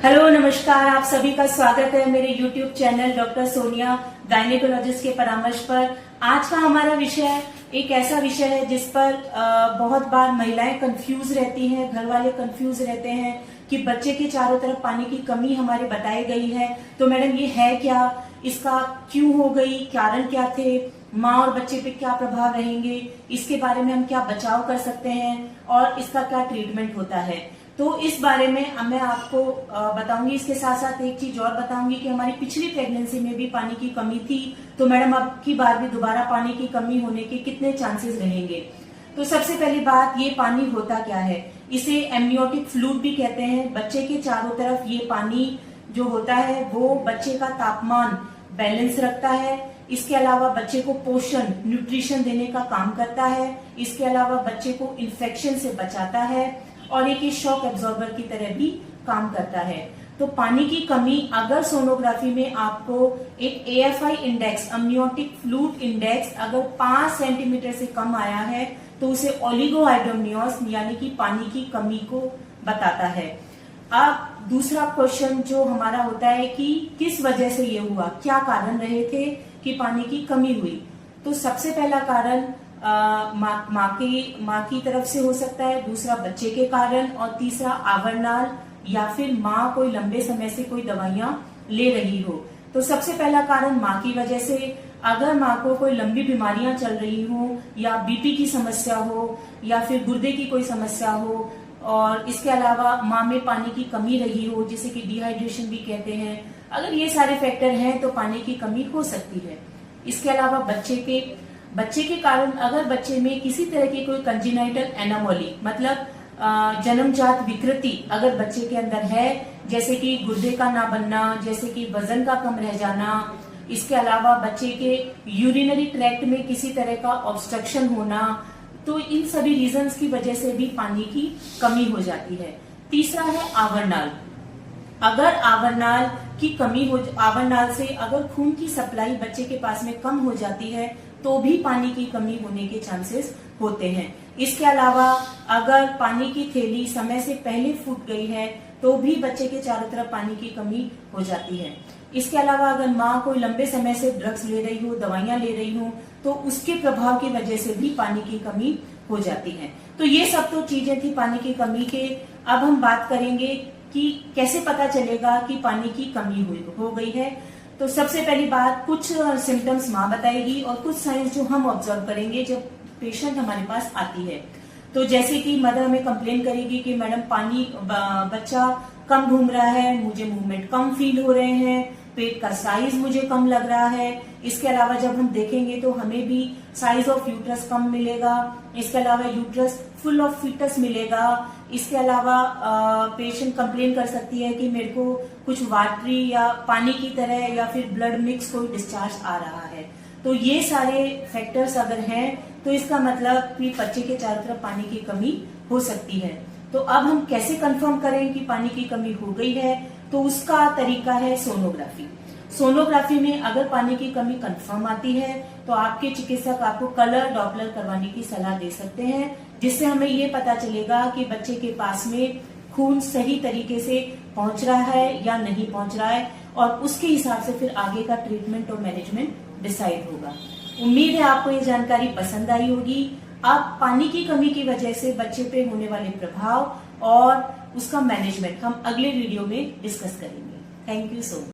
Hello नमस्कार, आप सभी का स्वागत है मेरे YouTube channel doctor Sonia gynaecologist के परामर्श पर। आज का हमारा विषय एक ऐसा विषय है जिस पर बहुत बार महिलाएं कंफ्यूज रहती हैं, घर वाले कंफ्यूज रहते हैं कि बच्चे के चारों तरफ पानी की कमी हमारे बताई गई है, तो मैडम ये है क्या, इसका क्यों हो गई, कारण क्या थे, माँ और बच्चे पे क्या प्रभाव रहेंगे, इसके बारे में हम क्या बचाव कर सकते हैं और इसका क्या ट्रीटमेंट होता है। तो इस बारे में मैं आपको बताऊंगी। इसके साथ साथ एक चीज और बताऊंगी कि हमारी पिछली प्रेगनेंसी में भी पानी की कमी थी, तो मैडम अब की बार भी दोबारा पानी की कमी होने के कितने चांसेस रहेंगे। तो सबसे पहली बात, ये पानी होता क्या है, इसे एमनियोटिक फ्लूइड भी कहते हैं। बच्चे के चारों तरफ ये पानी जो होता है वो बच्चे का तापमान बैलेंस रखता है। इसके अलावा बच्चे को पोषण न्यूट्रिशन देने का काम करता है। इसके अलावा बच्चे को इन्फेक्शन से बचाता है और एक शॉक एब्जॉर्बर की तरह भी काम करता है। तो पानी की कमी अगर सोनोग्राफी में आपको एक AFI इंडेक्स, अमनियोटिक फ्लूइड इंडेक्स, अगर 5 सेंटीमीटर से कम आया है तो उसे ओलिगोहाइड्रोमनियोस यानी कि पानी की कमी को बताता है। अब दूसरा क्वेश्चन जो हमारा होता है कि किस वजह से ये हुआ, क्या कारण रहे थे कि पानी की कमी हुई। तो सबसे पहला कारण माँ की तरफ से हो सकता है, दूसरा बच्चे के कारण, और तीसरा आवरनाल या फिर माँ कोई लंबे समय से कोई दवाइयां ले रही हो। तो सबसे पहला कारण माँ की वजह से, अगर माँ को कोई लंबी बीमारियां चल रही हो या BP की समस्या हो या फिर गुर्दे की कोई समस्या हो, और इसके अलावा माँ में पानी की कमी रही हो जिसे कि डिहाइड्रेशन भी कहते हैं, अगर ये सारे फैक्टर हैं तो पानी की कमी हो सकती है। इसके अलावा बच्चे के कारण, अगर बच्चे में किसी तरह की कोई कंजेनाइटल एनोमली मतलब जन्मजात विकृति अगर बच्चे के अंदर है, जैसे कि गुर्दे का ना बनना, जैसे कि वजन का कम रह जाना, इसके अलावा बच्चे के यूरिनरी ट्रैक्ट में किसी तरह का ऑब्स्ट्रक्शन होना, तो इन सभी रीजंस की वजह से भी पानी की कमी हो जाती है। तीसरा है आवरनाल। अगर आवरनाल की कमी हो, आवरनाल से अगर खून की सप्लाई बच्चे के पास में कम हो जाती है तो भी पानी की कमी होने के चांसेस होते हैं। इसके अलावा अगर पानी की थैली समय से पहले फूट गई है तो भी बच्चे के चारों तरफ पानी की कमी हो जाती है। इसके अलावा अगर माँ कोई लंबे समय से ड्रग्स ले रही हो, दवाइयां ले रही हो, तो उसके प्रभाव की वजह से भी पानी की कमी हो जाती है। तो ये सब तो चीजें थी पानी की कमी के। अब हम बात करेंगे कि कैसे पता चलेगा कि पानी की कमी हो गई है। तो सबसे पहली बात, कुछ सिम्टम्स माँ बताएगी और कुछ साइंस जो हम ऑब्जर्व करेंगे जब पेशेंट हमारे पास आती है। तो जैसे कि मदर हमें कंप्लेन करेगी कि मैडम पानी बच्चा कम घूम रहा है, मुझे मूवमेंट कम फील हो रहे हैं, पेट का साइज मुझे कम लग रहा है। इसके अलावा जब हम देखेंगे तो हमें भी साइज ऑफ यूट्रस कम मिलेगा। इसके अलावा यूट्रस फुल ऑफ फीटस मिलेगा। इसके अलावा पेशेंट कंप्लेन कर सकती है कि मेरे को कुछ वाटरी या पानी की तरह या फिर ब्लड मिक्स कोई डिस्चार्ज आ रहा है। तो ये सारे फैक्टर्स अगर हैं तो इसका मतलब कि बच्चे के चारों तरफ पानी की कमी हो सकती है। तो अब हम कैसे कंफर्म करें कि पानी की कमी हो गई है, तो उसका तरीका है सोनोग्राफी। सोनोग्राफी में अगर पानी की कमी कंफर्म आती है तो आपके चिकित्सक आपको कलर डॉपलर करवाने की सलाह दे सकते हैं, जिससे हमें ये पता चलेगा कि बच्चे के पास में खून सही तरीके से पहुंच रहा है या नहीं पहुंच रहा है, और उसके हिसाब से फिर आगे का ट्रीटमेंट और मैनेजमेंट डिसाइड होगा। उम्मीद है आपको ये जानकारी पसंद आई होगी। अब पानी की कमी की वजह से बच्चे पे होने वाले प्रभाव और उसका मैनेजमेंट हम अगले वीडियो में डिस्कस करेंगे। Thank you so much.